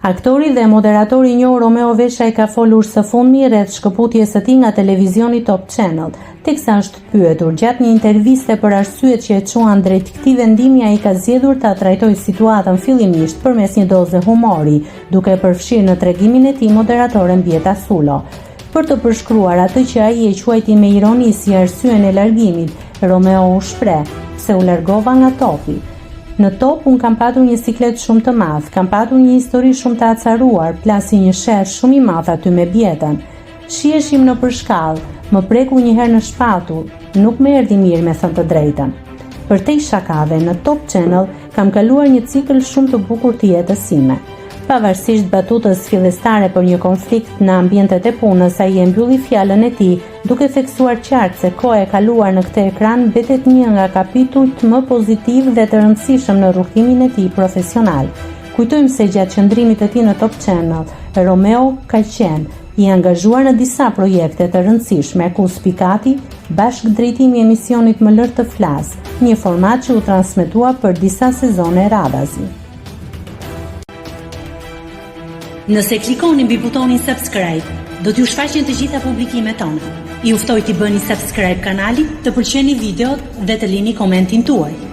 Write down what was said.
Aktori dhe moderatori i njohur Romeo Vesha ka folur së fundmi rreth shkëputjes së tij nga televizioni Top Channel, teksa është pyetur gjatë një interviste për arsyet që e çuan drejt këtij vendimi, ai ka zgjedhur ta trajtojë situatën fillimisht përmes një doze humori, duke përfshirë në tregimin e tij moderatoren Bieta Sulo. Për të përshkruar atë që ai e quajti me ironi si arsyen e largimit, Romeo u shpreh se u largova nga topi. Në top unë kam patur një siklet shumë të madh, kam patur një histori shumë të acaruar, plasi një sherr shumë i madh aty me Bietën. Shiheshim në përshkallë, më preku një herë në shpatull, nuk më erdhi mirë me thënë të drejtën. Përtej shakave, në Top Channel kam kaluar një cikël shumë të bukur të jetës sime. Pavarësisht batutës fillestare për një konflikt në ambientet e punës, ai e mbylli fjalën e tij duke theksuar qartë se koha e kaluar në këtë ekran mbetet një nga kapitujt më pozitiv dhe të rëndësishëm në rrugtimin e tij profesional. Kujtojmë se gjatë qëndrimit të tij në Top Channel, Romeo ka qenë i angazhuar në disa projekte të rëndësishme, ku Spikati, bashkë drejtimi i emisionit Më lër të flas, një format që u transmetua për disa sezone radhazi. Nëse klikoni mbi butonin subscribe, do t'ju shfaqen të gjitha publikimet tona. Ju ftoj t'i bëni subscribe kanalit, të pëlqeni videot dhe të lini komentin tuaj.